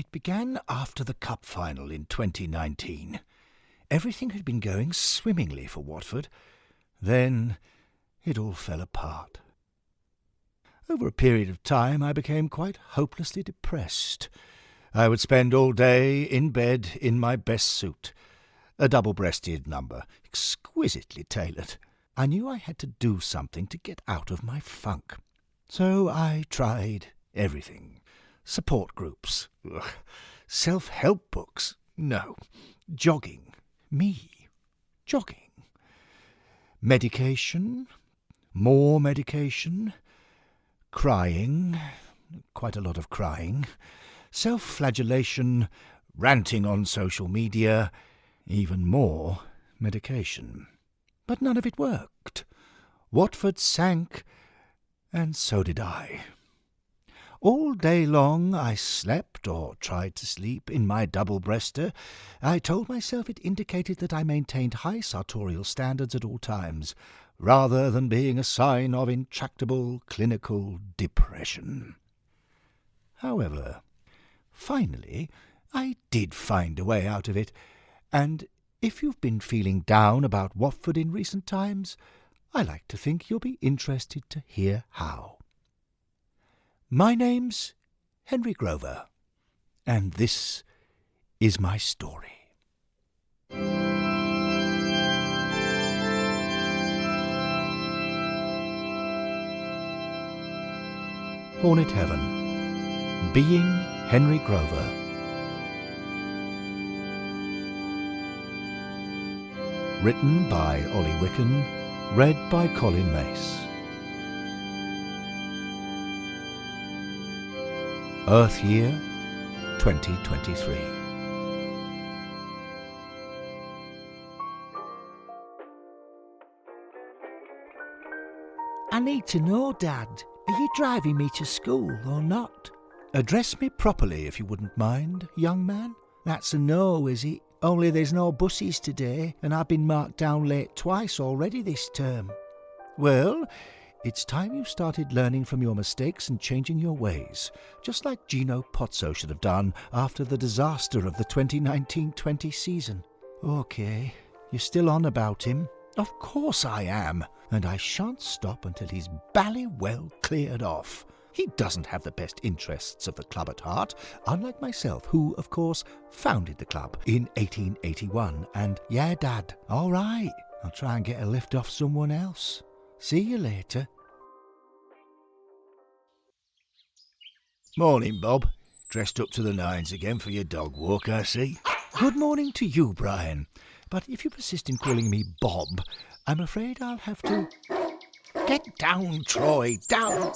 It began after the cup final in 2019. Everything had been going swimmingly for Watford. Then it all fell apart. Over a period of time I became quite hopelessly depressed. I would spend all day in bed in my best suit, a double-breasted number, exquisitely tailored. I knew I had to do something to get out of my funk. So I tried everything. Support groups. Ugh. Self-help books. No. Jogging. Me. Jogging. Medication. More medication. Crying. Quite a lot of crying. Self-flagellation. Ranting on social media. Even more medication. But none of it worked. Watford sank, and so did I. All day long I slept, or tried to sleep, in my double-breaster. I told myself it indicated that I maintained high sartorial standards at all times, rather than being a sign of intractable clinical depression. However, finally I did find a way out of it, and if you've been feeling down about Watford in recent times, I like to think you'll be interested to hear how. My name's Henry Grover, and this is my story. Hornet Heaven. Being Henry Grover. Written by Ollie Wicken, read by Colin Mace. Earth Year 2023. I need to know, Dad, are you driving me to school or not? Address me properly, if you wouldn't mind, young man. That's a no, is it? Only there's no buses today, and I've been marked down late twice already this term. Well, it's time you started learning from your mistakes and changing your ways, just like Gino Pozzo should have done after the disaster of the 2019-20 season. OK, you're still on about him? Of course I am, and I shan't stop until he's bally well cleared off. He doesn't have the best interests of the club at heart, unlike myself, who, of course, founded the club in 1881, and... Yeah, Dad, all right, I'll try and get a lift off someone else. See you later. Morning, Bob. Dressed up to the nines again for your dog walk, I see. Good morning to you, Brian. But if you persist in calling me Bob, I'm afraid I'll have to... Get down, Troy, down!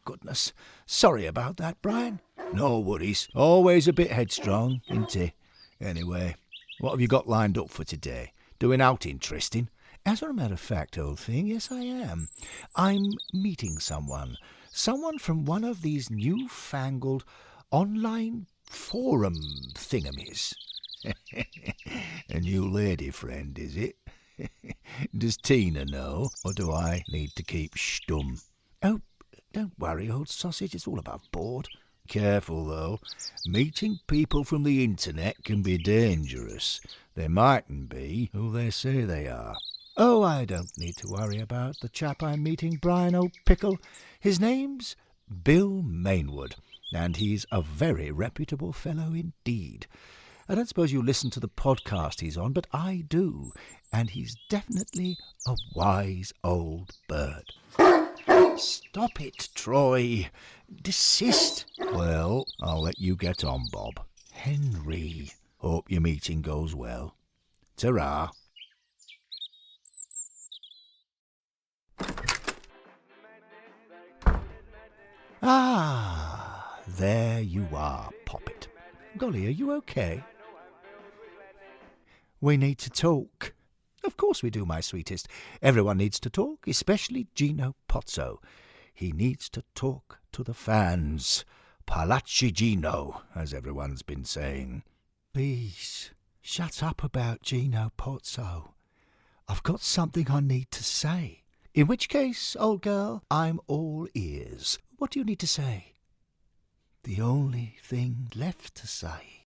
Goodness, sorry about that, Brian. No worries. Always a bit headstrong, isn't he? Anyway, what have you got lined up for today? Doing out interesting? As a matter of fact, old thing, yes I am. I'm meeting someone from one of these newfangled online forum thingamies. A new lady friend, is it? Does Tina know, or do I need to keep stum? Oh, don't worry, old sausage, it's all above board. Careful, though. Meeting people from the internet can be dangerous. They mightn't be who they say they are. Oh, I don't need to worry about the chap I'm meeting, Brian, old pickle. His name's Bill Mainwood, and he's a very reputable fellow indeed. I don't suppose you listen to the podcast he's on, but I do, and he's definitely a wise old bird. Stop it, Troy. Desist. Well, I'll let you get on, Bob. Henry. Hope your meeting goes well. Ta-ra. Ah, there you are, Poppet. Golly, are you okay? We need to talk. Of course we do, my sweetest. Everyone needs to talk, especially Gino Pozzo. He needs to talk to the fans. Palacci Gino, as everyone's been saying. Please, shut up about Gino Pozzo. I've got something I need to say. In which case, old girl, I'm all ears. What do you need to say? The only thing left to say.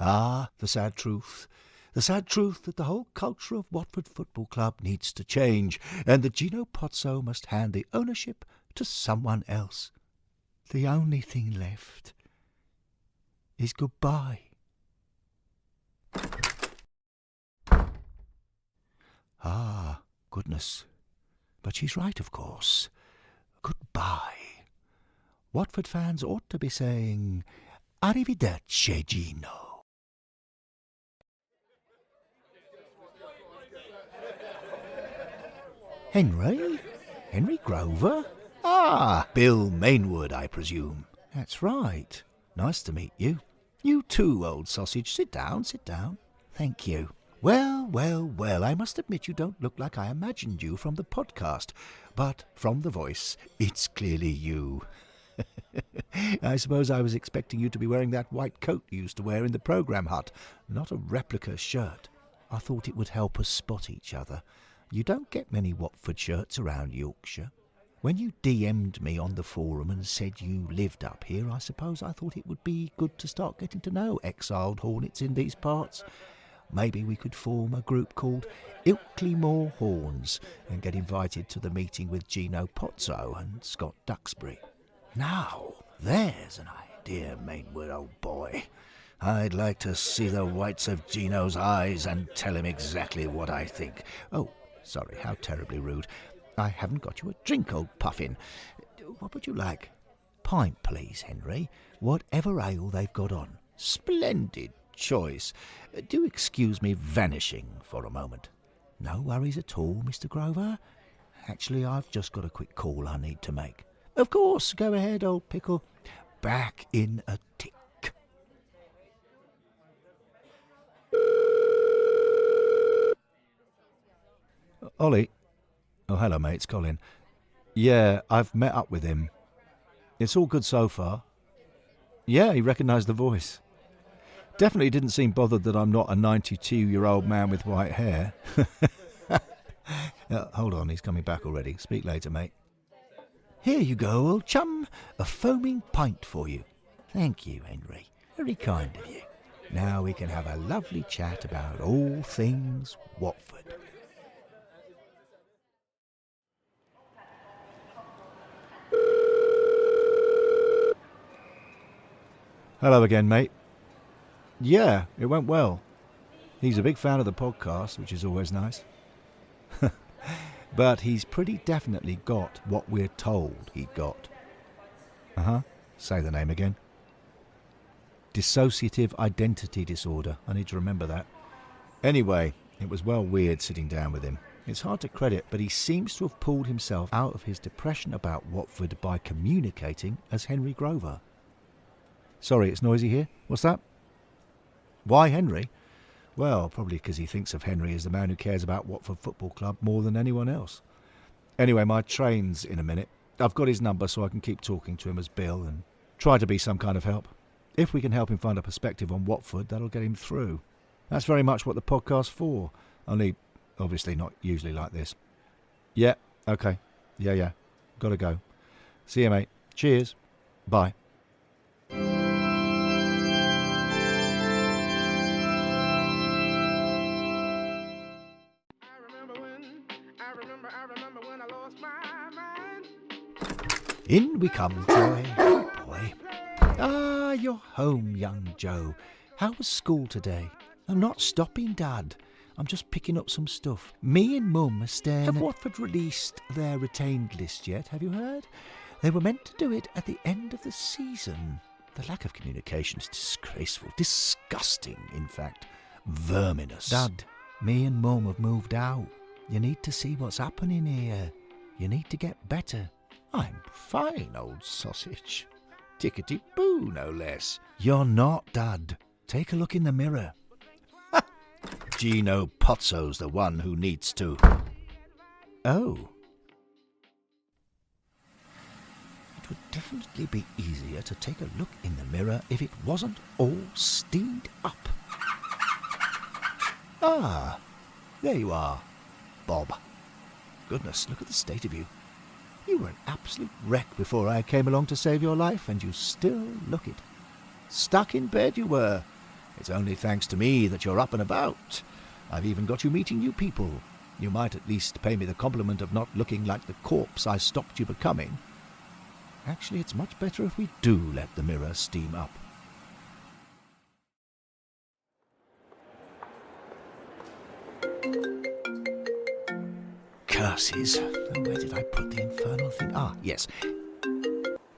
Ah, the sad truth. The sad truth that the whole culture of Watford Football Club needs to change, and that Gino Pozzo must hand the ownership to someone else. The only thing left is goodbye. Ah, goodness. But she's right, of course. Goodbye. Watford fans ought to be saying, Arrivederci, Gino. Henry? Henry Grover? Ah, Bill Mainwood, I presume. That's right. Nice to meet you. You too, old sausage. Sit down, sit down. Thank you. Well, well, well, I must admit you don't look like I imagined you from the podcast, but from the voice, it's clearly you. I suppose I was expecting you to be wearing that white coat you used to wear in the programme hut, not a replica shirt. I thought it would help us spot each other. You don't get many Watford shirts around Yorkshire. When you DM'd me on the forum and said you lived up here, I suppose I thought it would be good to start getting to know exiled Hornets in these parts. Maybe we could form a group called Ilkley Moor Horns and get invited to the meeting with Gino Pozzo and Scott Duxbury. Now, there's an idea, Mainwood, old boy. I'd like to see the whites of Gino's eyes and tell him exactly what I think. Oh, sorry, how terribly rude. I haven't got you a drink, old puffin. What would you like? Pint, please, Henry. Whatever ale they've got on. Splendid choice. Do excuse me vanishing for a moment. No worries at all, Mr. Grover. Actually, I've just got a quick call I need to make. Of course, go ahead, old pickle. Back in a tick. Ollie. Oh, hello, mate, it's Colin. Yeah, I've met up with him. It's all good so far. Yeah, he recognised the voice. Definitely didn't seem bothered that I'm not a 92-year-old man with white hair. Hold on, he's coming back already. Speak later, mate. Here you go, old chum. A foaming pint for you. Thank you, Henry. Very kind of you. Now we can have a lovely chat about all things Watford. Hello again, mate. Yeah, it went well. He's a big fan of the podcast, which is always nice. But he's pretty definitely got what we're told he got. Say the name again. Dissociative identity disorder. I need to remember that. Anyway, it was well weird sitting down with him. It's hard to credit, but he seems to have pulled himself out of his depression about Watford by communicating as Henry Grover. Sorry, it's noisy here. What's that? Why Henry? Well, probably because he thinks of Henry as the man who cares about Watford Football Club more than anyone else. Anyway, my train's in a minute. I've got his number so I can keep talking to him as Bill and try to be some kind of help. If we can help him find a perspective on Watford, that'll get him through. That's very much what the podcast's for. Only, obviously not usually like this. Yeah, okay. Yeah. Gotta go. See you, mate. Cheers. Bye. In we come, Troy. Oh, boy. Ah, you're home, young Joe. How was school today? I'm not stopping, Dad. I'm just picking up some stuff. Me and Mum are staying... Have Watford released their retained list yet, have you heard? They were meant to do it at the end of the season. The lack of communication is disgraceful. Disgusting, in fact. Verminous. Dad, me and Mum have moved out. You need to see what's happening here. You need to get better. I'm fine, old sausage. Tickety-boo, no less. You're not, Dad. Take a look in the mirror. Gino Pozzo's the one who needs to. Oh. It would definitely be easier to take a look in the mirror if it wasn't all steamed up. Ah, there you are, Bob. Goodness, look at the state of you. You were an absolute wreck before I came along to save your life, and you still look it. Stuck in bed you were. It's only thanks to me that you're up and about. I've even got you meeting new people. You might at least pay me the compliment of not looking like the corpse I stopped you becoming. Actually, it's much better if we do let the mirror steam up. Curses! Where did I put the infernal thing? Ah, yes.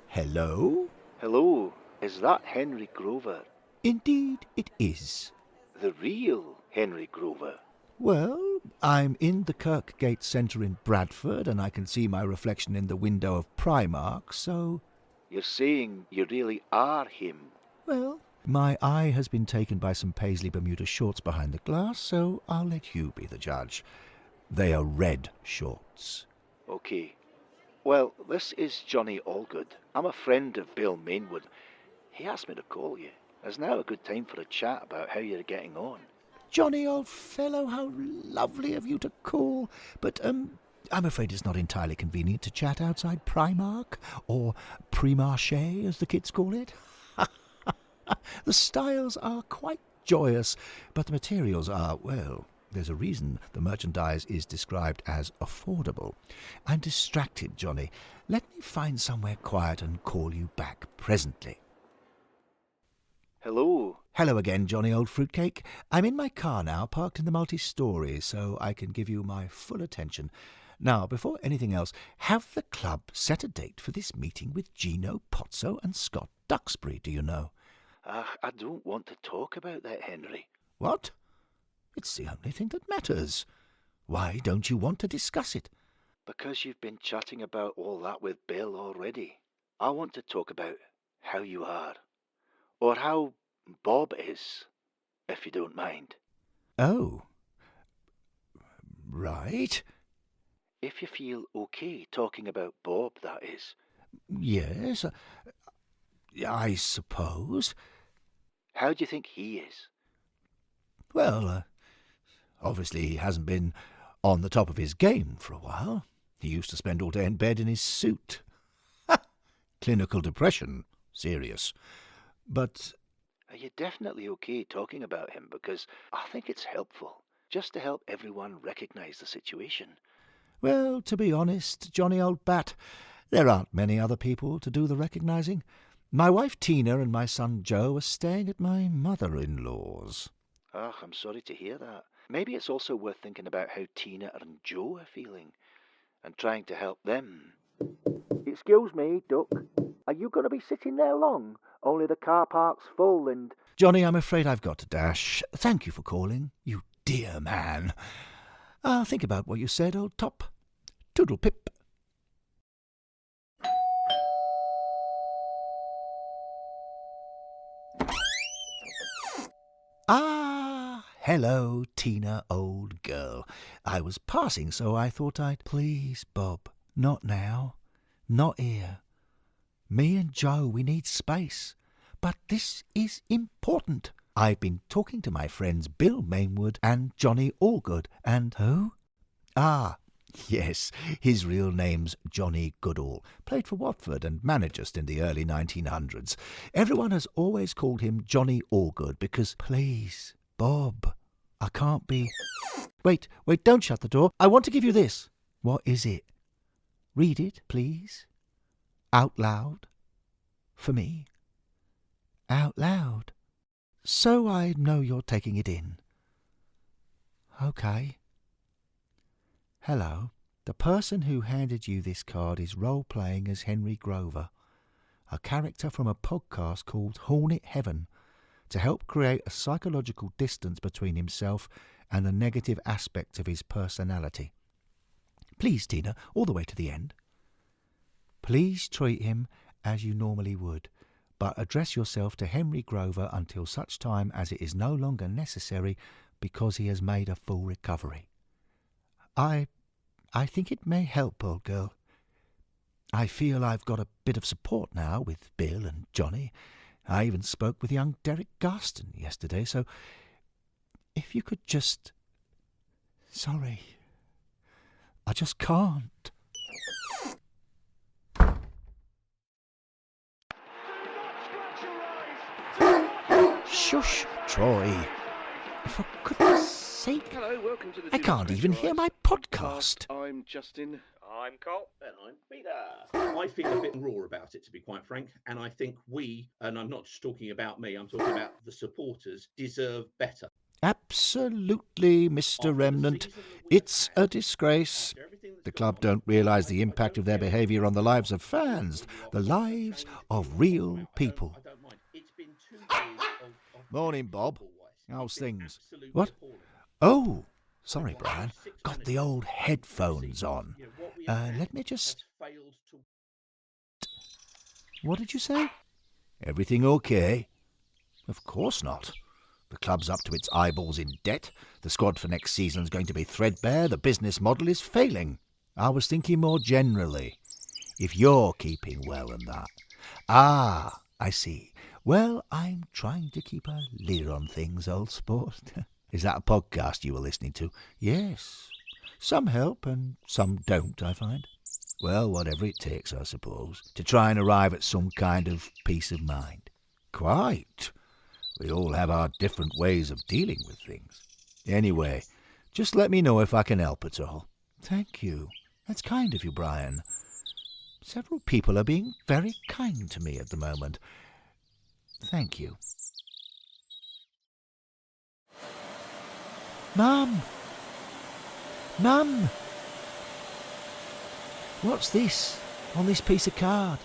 Hello? Hello, is that Henry Grover? Indeed it is. The real Henry Grover? Well, I'm in the Kirkgate Centre in Bradford, and I can see my reflection in the window of Primark, so... You're saying you really are him? Well, my eye has been taken by some Paisley Bermuda shorts behind the glass, so I'll let you be the judge. They are red shorts. Okay. Well, this is Johnny Allgood. I'm a friend of Bill Mainwood. He asked me to call you. Is now a good time for a chat about how you're getting on? Johnny, old fellow, how lovely of you to call. But, I'm afraid it's not entirely convenient to chat outside Primark, or Primarché, as the kids call it. The styles are quite joyous, but the materials are, well, there's a reason the merchandise is described as affordable. I'm distracted, Johnny. Let me find somewhere quiet and call you back presently. Hello. Hello again, Johnny, old fruitcake. I'm in my car now, parked in the multi-story, so I can give you my full attention. Now, before anything else, have the club set a date for this meeting with Gino Pozzo and Scott Duxbury, do you know? I don't want to talk about that, Henry. What? It's the only thing that matters. Why don't you want to discuss it? Because you've been chatting about all that with Bill already. I want to talk about how you are. Or how Bob is, if you don't mind. Oh. Right. If you feel okay talking about Bob, that is. Yes, I suppose. How do you think he is? Well, obviously he hasn't been on the top of his game for a while. He used to spend all day in bed in his suit. Clinical depression. Serious. But... Are you definitely okay talking about him? Because I think it's helpful, just to help everyone recognise the situation. Well, to be honest, Johnny old bat, there aren't many other people to do the recognising. My wife Tina and my son Joe are staying at my mother-in-law's. I'm sorry to hear that. Maybe it's also worth thinking about how Tina and Joe are feeling, and trying to help them. Excuse me, Duck. Are you going to be sitting there long? Only the car park's full and... Johnny, I'm afraid I've got to dash. Thank you for calling, you dear man. Think about what you said, old top. Toodle pip. Hello, Tina, old girl. I was passing, so I thought I'd... Please, Bob, not now. Not here. Me and Joe, we need space. But this is important. I've been talking to my friends Bill Mainwood and Johnny Allgood, and... Who? Yes, his real name's Johnny Goodall. Played for Watford and managed us in the early 1900s. Everyone has always called him Johnny Allgood because, please, Bob, I can't be... Wait, don't shut the door. I want to give you this. What is it? Read it, please. Out loud. For me. Out loud. So I know you're taking it in. Okay. Hello. The person who handed you this card is role-playing as Henry Grover, a character from a podcast called Hornet Heaven, to help create a psychological distance between himself and the negative aspects of his personality. Please, Tina, all the way to the end. Please treat him as you normally would, but address yourself to Henry Grover until such time as it is no longer necessary because he has made a full recovery. I think it may help, old girl. I feel I've got a bit of support now with Bill and Johnny. I even spoke with young Derek Garston yesterday, so if you could just... Sorry. I just can't. Shush, Troy. For goodness sake. Hello, welcome to the I can't even hear my podcast. I'm Justin. I'm Cole. And I'm Peter. I feel a bit raw about it, to be quite frank, and I think we, and I'm not just talking about me, I'm talking about the supporters, deserve better. Absolutely, Mr. Remnant. It's a disgrace. The club don't realise the impact of their behaviour on the lives of fans, the lives of real people. Morning, Bob. How's things? What? Oh, sorry, Brian. Got the old headphones on. Let me just... What did you say? Everything okay? Of course not. The club's up to its eyeballs in debt. The squad for next season's going to be threadbare. The business model is failing. I was thinking more generally. If you're keeping well and that. Ah, I see. Well, I'm trying to keep a lid on things, old sport. Is that a podcast you were listening to? Yes. Some help and some don't, I find. Well, whatever it takes, I suppose, to try and arrive at some kind of peace of mind. Quite. We all have our different ways of dealing with things. Anyway, just let me know if I can help at all. Thank you. That's kind of you, Brian. Several people are being very kind to me at the moment. Thank you. Mum! Mum! What's this on this piece of card?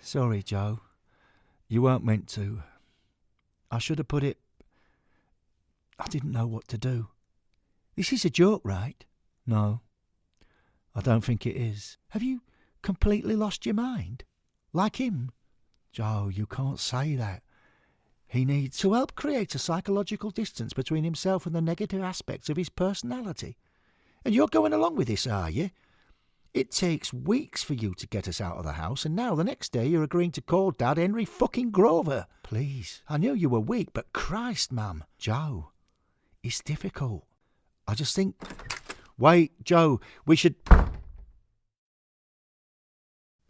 Sorry, Joe. You weren't meant to. I should have put it... I didn't know what to do. This is a joke, right? No, I don't think it is. Have you completely lost your mind? Like him? Joe, you can't say that. He needs to help create a psychological distance between himself and the negative aspects of his personality. And you're going along with this, are you? It takes weeks for you to get us out of the house, and now the next day you're agreeing to call Dad Henry fucking Grover. Please, I knew you were weak, but Christ, Mum. Joe, it's difficult. I just think... Wait, Joe, we should...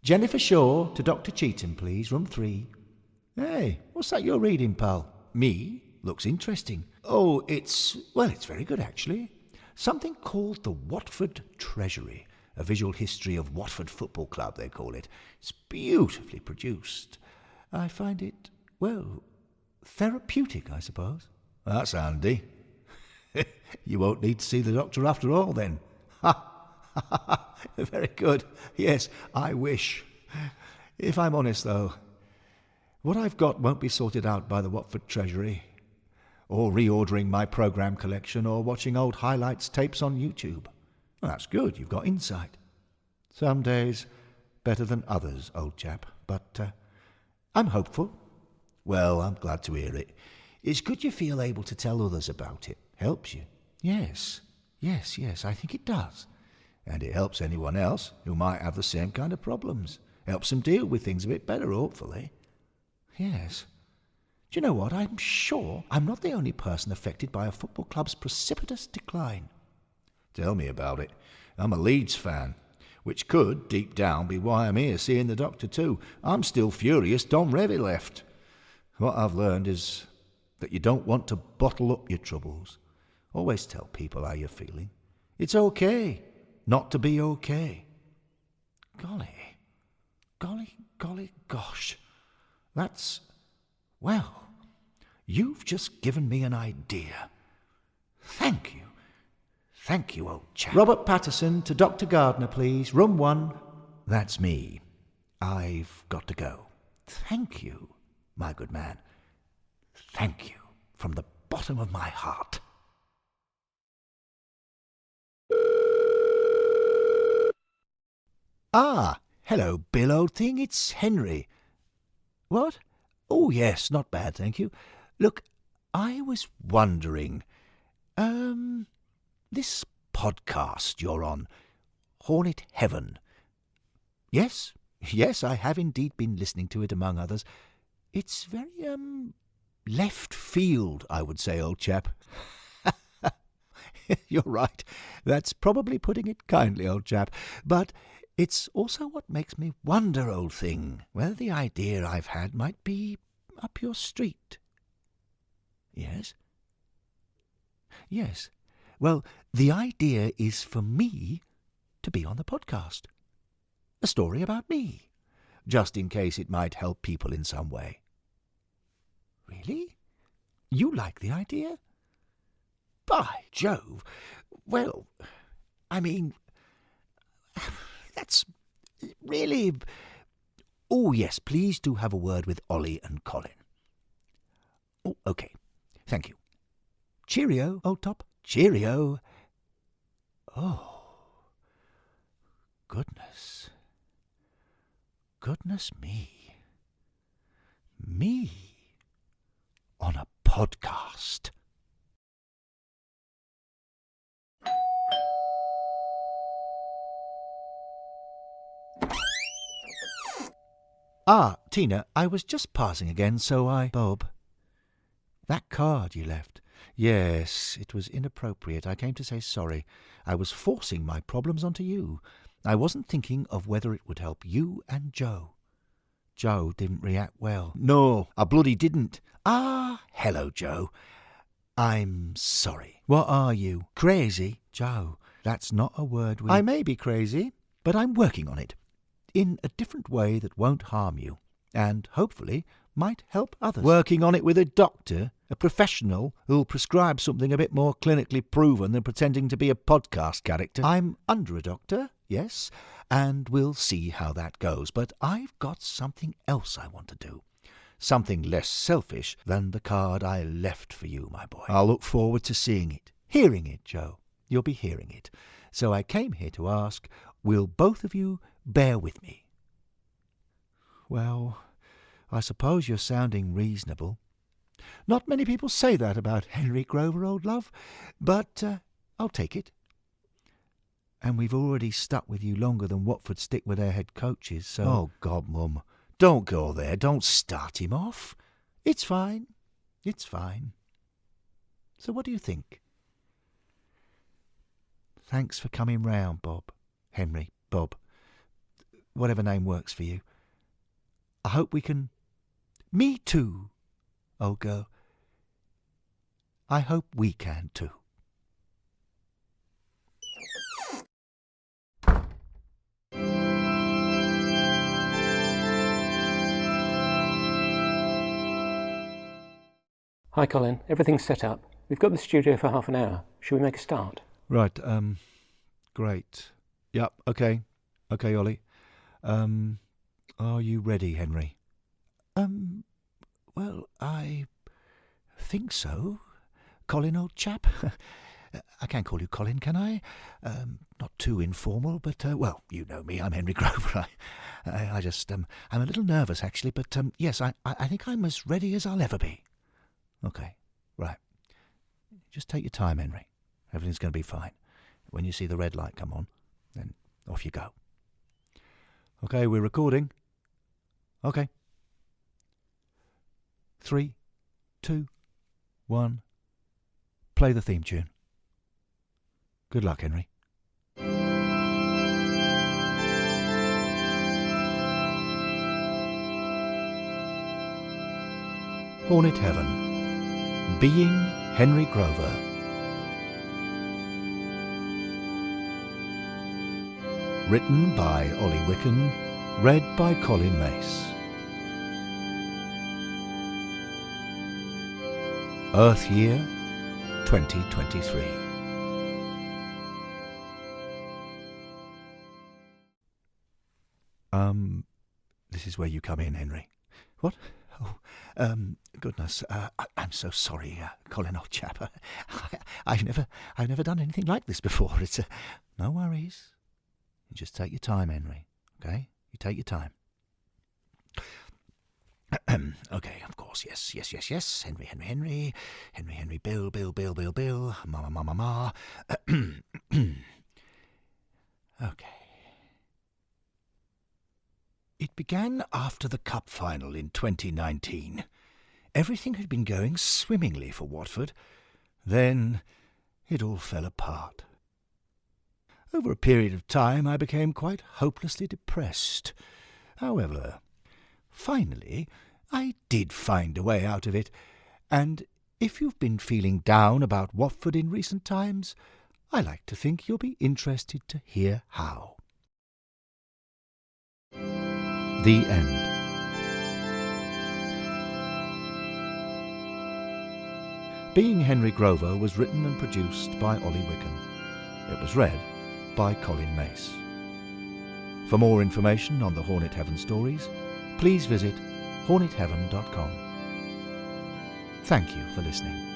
Jennifer Shaw to Dr. Cheetham, please, room 3. Hey, what's that you're reading, pal? Me? Looks interesting. Oh, it's very good, actually. Something called the Watford Treasury. A visual history of Watford Football Club, they call it. It's beautifully produced. I find it, well, therapeutic, I suppose. That's handy. You won't need to see the doctor after all, then. Ha! Very good. Yes, I wish. If I'm honest, though, what I've got won't be sorted out by the Watford Treasury, or reordering my programme collection, or watching old highlights tapes on YouTube. Well, that's good, you've got insight. Some days better than others, old chap, but I'm hopeful. Well, I'm glad to hear it. It's good you feel able to tell others about it. Helps you. Yes, I think it does. And it helps anyone else who might have the same kind of problems. Helps them deal with things a bit better, hopefully. Yes. Do you know what? I'm sure I'm not the only person affected by a football club's precipitous decline. Tell me about it. I'm a Leeds fan, which could, deep down, be why I'm here seeing the doctor too. I'm still furious Don Revie left. What I've learned is that you don't want to bottle up your troubles. Always tell people how you're feeling. It's okay not to be okay. Golly, gosh. That's... well, you've just given me an idea. Thank you. Thank you, old chap. Robert Patterson to Dr. Gardner, please. Room 1. That's me. I've got to go. Thank you, my good man. Thank you from the bottom of my heart. Ah, hello, Bill, old thing. It's Henry. What? Oh, yes, not bad, thank you. Look, I was wondering... this podcast you're on, Hornet Heaven. Yes, I have indeed been listening to it, among others. It's very, left field, I would say, old chap. You're right. That's probably putting it kindly, old chap. But it's also what makes me wonder, old thing, whether the idea I've had might be up your street. Yes? Yes. Well, the idea is for me to be on the podcast. A story about me, just in case it might help people in some way. Really? You like the idea? By Jove! Well, I mean, that's really... Oh, yes, please do have a word with Ollie and Colin. Oh, OK. Thank you. Cheerio, old top. Cheerio. Oh, goodness. Goodness me. Me on a podcast. Ah, Tina, I was just passing again, so I... Bob, that card you left. Yes, it was inappropriate. I came to say sorry. I was forcing my problems onto you. I wasn't thinking of whether it would help you and Joe. Joe didn't react well. No, I bloody didn't. Ah, hello, Joe. I'm sorry. What are you? Crazy? Joe, that's not a word we... I may be crazy, but I'm working on it. In a different way that won't harm you, and hopefully might help others. Working on it with a doctor, a professional who'll prescribe something a bit more clinically proven than pretending to be a podcast character. I'm under a doctor, yes, and we'll see how that goes. But I've got something else I want to do. Something less selfish than the card I left for you, my boy. I'll look forward to seeing it. Hearing it, Joe. You'll be hearing it. So I came here to ask, will both of you bear with me? Well, I suppose you're sounding reasonable. Not many people say that about Henry Grover, old love, but I'll take it. And we've already stuck with you longer than Watford stick with their head coaches, so... Oh, God, Mum, don't go there. Don't start him off. It's fine. It's fine. So what do you think? Thanks for coming round, Bob. Henry, Bob. Whatever name works for you. I hope we can... Me too, old girl. I hope we can too. Hi, Colin. Everything's set up. We've got the studio for half an hour. Shall we make a start? Right, great. Yep, okay. Okay, Ollie. Are you ready, Henry? Well, I think so. Colin, old chap. I can't call you Colin, can I? Not too informal, but, well, you know me, I'm Henry Grover. I just, I'm a little nervous, actually, but, yes, I think I'm as ready as I'll ever be. Okay, right. Just take your time, Henry. Everything's going to be fine. When you see the red light come on, then off you go. Okay, we're recording. Okay. 3, 2, 1. Play the theme tune. Good luck, Henry. Hornet Heaven. Being Henry Grover. Written by Ollie Wicken. Read by Colin Mace. Earth Year 2023. This is where you come in, Henry. What? Oh, goodness. I'm so sorry, Colin, old chap. I've never done anything like this before. It's no worries. You just take your time, Henry. Okay? You take your time. Okay, of course, yes. Henry, Bill, ma. Okay. It began after the cup final in 2019. Everything had been going swimmingly for Watford. Then it all fell apart. Over a period of time I became quite hopelessly depressed. However, finally, I did find a way out of it, and if you've been feeling down about Watford in recent times, I like to think you'll be interested to hear how. The end. Being Henry Grover was written and produced by Ollie Wickham. It was read by Colin Mace. For more information on the Hornet Heaven stories, please visit hornetheaven.com. Thank you for listening.